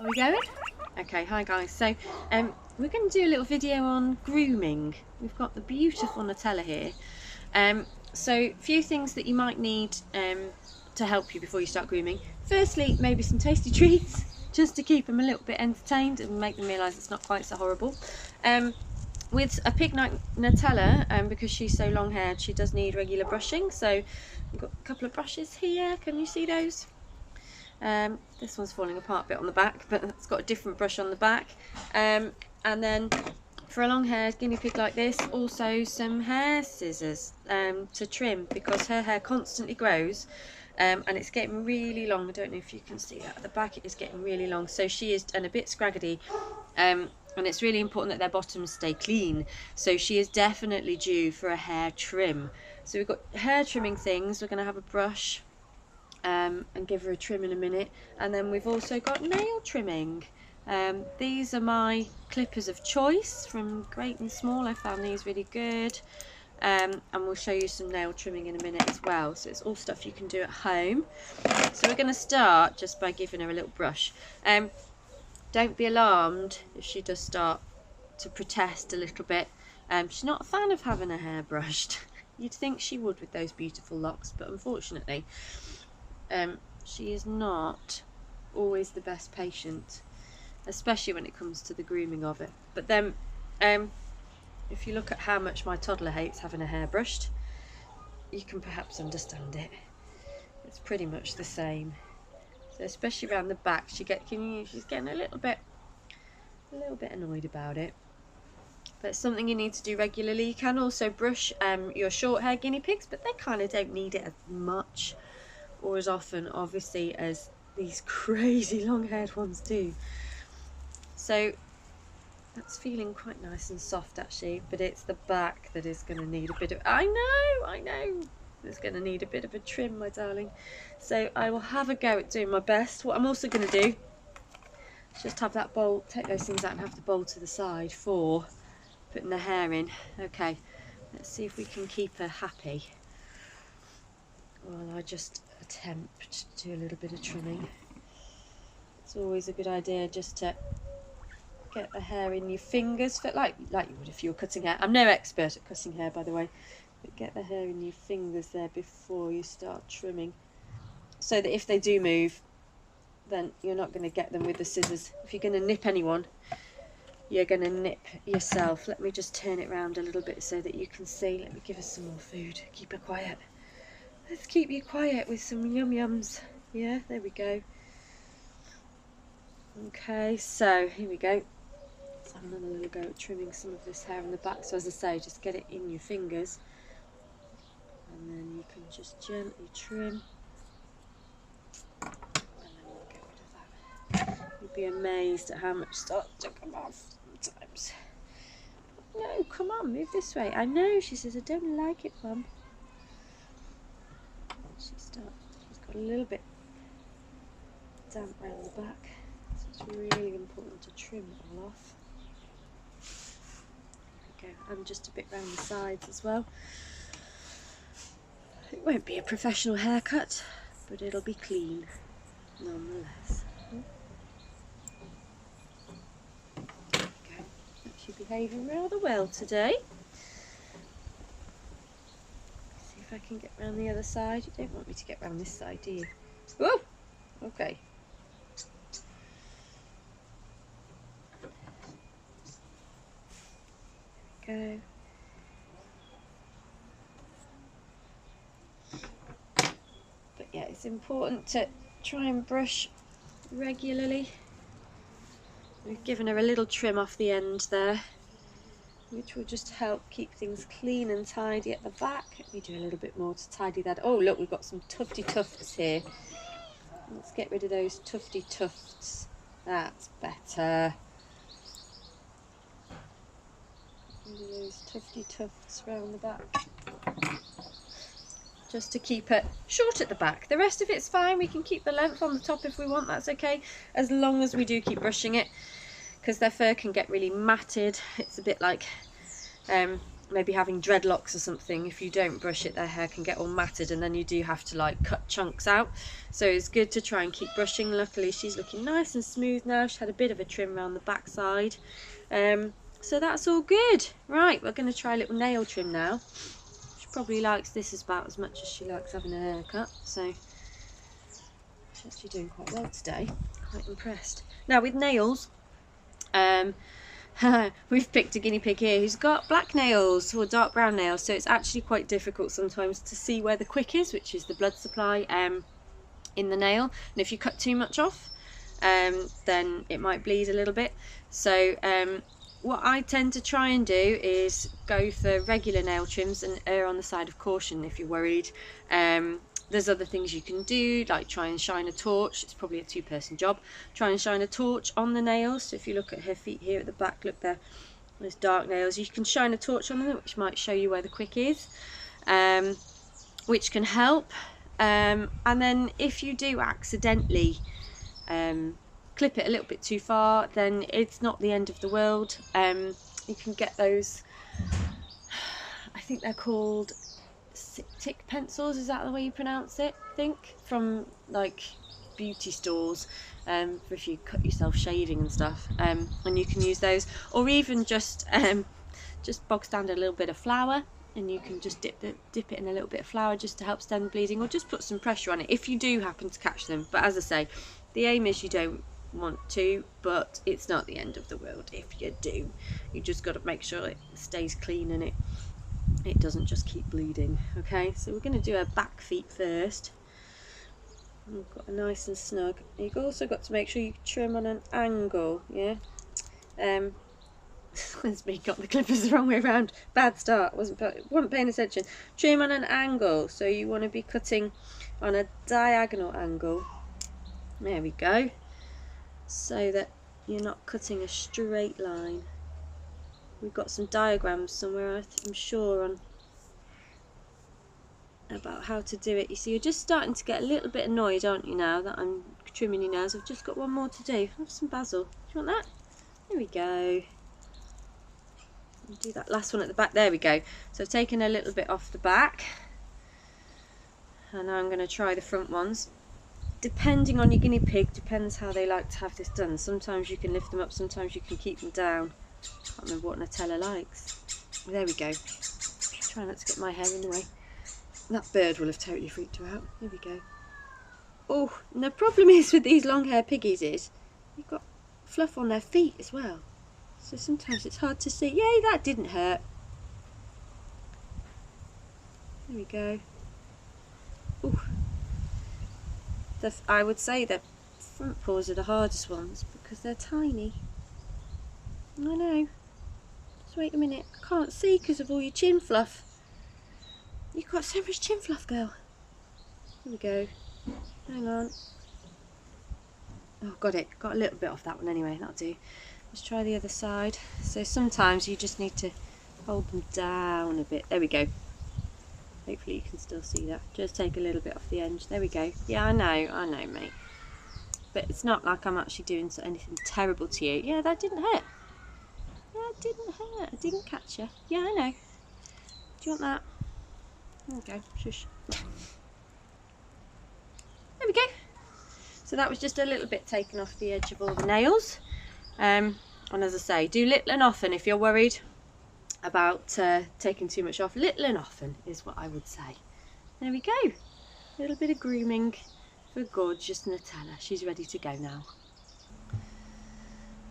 Are we going? Okay, hi guys. So we're going to do a little video on grooming. We've got the beautiful Nutella here. So a few things that you might need to help you before you start grooming. Firstly, maybe some tasty treats just to keep them a little bit entertained and make them realise it's not quite so horrible. With a pig like Nutella, because she's so long haired, she does need regular brushing. So we've got a couple of brushes here. Can you see those? This one's falling apart a bit on the back, but it's got a different brush on the back. And then for a long haired guinea pig like this, also some hair scissors to trim, because her hair constantly grows and it's getting really long. I don't know if you can see that at the back, it is getting really long. So she is, and a bit scraggedy, and it's really important that their bottoms stay clean. So she is definitely due for a hair trim. So we've got hair trimming things. We're going to have a brush and give her a trim in a minute, and then we've also got nail trimming. These are my clippers of choice from Great and Small. I found these really good, and we'll show you some nail trimming in a minute as well. So it's all stuff you can do at home. So we're going to start just by giving her a little brush. Don't be alarmed if she does start to protest a little bit. She's not a fan of having her hair brushed. You'd think she would with those beautiful locks, but unfortunately she is not always the best patient, especially when it comes to the grooming of it. But then if you look at how much my toddler hates having her hair brushed, you can perhaps understand it. It's pretty much the same. So especially around the back, she's getting a little bit annoyed about it. But it's something you need to do regularly. You can also brush your short hair guinea pigs, but they kind of don't need it as much or as often, obviously, as these crazy long-haired ones do. So that's feeling quite nice and soft actually, but it's the back that is going to need a bit of, I know it's going to need a bit of a trim, my darling. So I will have a go at doing my best. What I'm also going to do is just have that bowl, take those things out and have the bowl to the side for putting the hair in. Okay, let's see if we can keep her happy while I just attempt to do a little bit of trimming. It's always a good idea just to get the hair in your fingers, like you would if you were cutting hair. I'm no expert at cutting hair, by the way, but get the hair in your fingers there before you start trimming, so that if they do move, then you're not going to get them with the scissors. If you're going to nip anyone, you're going to nip yourself. Let me just turn it around a little bit so that you can see. Let me give her some more food. Keep her quiet. Let's keep you quiet with some yum yums. Yeah, there we go. Okay, so here we go. Let's have another little go at trimming some of this hair in the back. So as I say, just get it in your fingers, and then you can just gently trim, and then we'll get rid of that. You'd be amazed at how much starts to come off sometimes. No, come on, move this way. I know, she says, I don't like it, Mum. She's got a little bit damp around the back, so it's really important to trim it all off. There we go, and just a bit round the sides as well. It won't be a professional haircut, but it'll be clean nonetheless. There we go. Actually behaving rather well today. If I can get round the other side. You don't want me to get round this side, do you? Whoa! Okay. There we go. But yeah, it's important to try and brush regularly. We've given her a little trim off the end there, which will just help keep things clean and tidy at the back. Let me do a little bit more to tidy that. Oh look, we've got some tufty tufts here. Let's get rid of those tufty tufts. That's better. Get rid of those tufty tufts round the back, just to keep it short at the back. The rest of it's fine. We can keep the length on the top if we want, that's okay, as long as we do keep brushing it, because their fur can get really matted. It's a bit like maybe having dreadlocks or something, if you don't brush it, their hair can get all matted, and then you do have to like cut chunks out. So it's good to try and keep brushing. Luckily she's looking nice and smooth now. She had a bit of a trim around the back side, so that's all good. Right, we're going to try a little nail trim now. She probably likes this about as much as she likes having a haircut, so she's actually doing quite well today. Quite impressed. Now with nails, we've picked a guinea pig here who's got black nails or dark brown nails, so it's actually quite difficult sometimes to see where the quick is, which is the blood supply in the nail. And if you cut too much off, then it might bleed a little bit. So what I tend to try and do is go for regular nail trims and err on the side of caution if you're worried. There's other things you can do, like try and shine a torch. It's probably a two-person job. Try and shine a torch on the nails. So if you look at her feet here at the back, look there, those dark nails. You can shine a torch on them, which might show you where the quick is, which can help. And then if you do accidentally clip it a little bit too far, then it's not the end of the world. You can get those, I think they're called tick pencils, is that the way you pronounce it? I think from like beauty stores, for if you cut yourself shaving and stuff, and you can use those, or even just bog standard a little bit of flour, and you can just dip it in a little bit of flour just to help stem the bleeding, or just put some pressure on it if you do happen to catch them. But as I say, the aim is you don't want to, but it's not the end of the world if you do. You just got to make sure it stays clean and it doesn't just keep bleeding. Okay, so we're going to do her back feet first. We've got a nice and snug. You've also got to make sure you trim on an angle, yeah. That's me, got the clippers the wrong way around. Bad start, wasn't paying attention. Trim on an angle, so you want to be cutting on a diagonal angle. There we go, so that you're not cutting a straight line. We've got some diagrams somewhere, I'm sure, on about how to do it. You see, you're just starting to get a little bit annoyed, aren't you, now that I'm trimming your nails? I've just got one more to do. Have some basil. Do you want that? There we go. I'll do that last one at the back. There we go. So I've taken a little bit off the back, and now I'm going to try the front ones. Depending on your guinea pig, depends how they like to have this done. Sometimes you can lift them up, sometimes you can keep them down. Can't remember what Nutella likes. There we go. Try not to get my hair in the way. That bird will have totally freaked her out. There we go. Oh, and the problem is with these long hair piggies is you've got fluff on their feet as well. So sometimes it's hard to see. Yay, that didn't hurt. There we go. Oh, I would say the front paws are the hardest ones because they're tiny. I know. Just wait a minute. I can't see because of all your chin fluff. You've got so much chin fluff, girl. Here we go. Hang on. Oh, got it. Got a little bit off that one anyway. That'll do. Let's try the other side. So sometimes you just need to hold them down a bit. There we go. Hopefully you can still see that. Just take a little bit off the edge. There we go. Yeah, I know, mate. But it's not like I'm actually doing anything terrible to you. Yeah, that didn't hurt. That didn't hurt. I didn't catch you. Yeah, I know. Do you want that? There we go. Shush. There we go. So that was just a little bit taken off the edge of all the nails. And as I say, do little and often if you're worried about taking too much off. Little and often is what I would say. There we go. A little bit of grooming for gorgeous Nutella. She's ready to go now.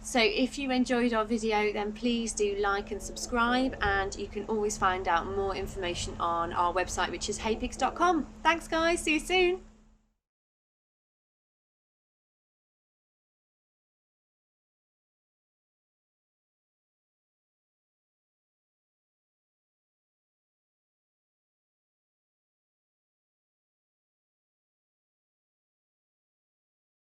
So if you enjoyed our video, then please do like and subscribe, and you can always find out more information on our website, which is haypigs.com. Thanks guys, see you soon.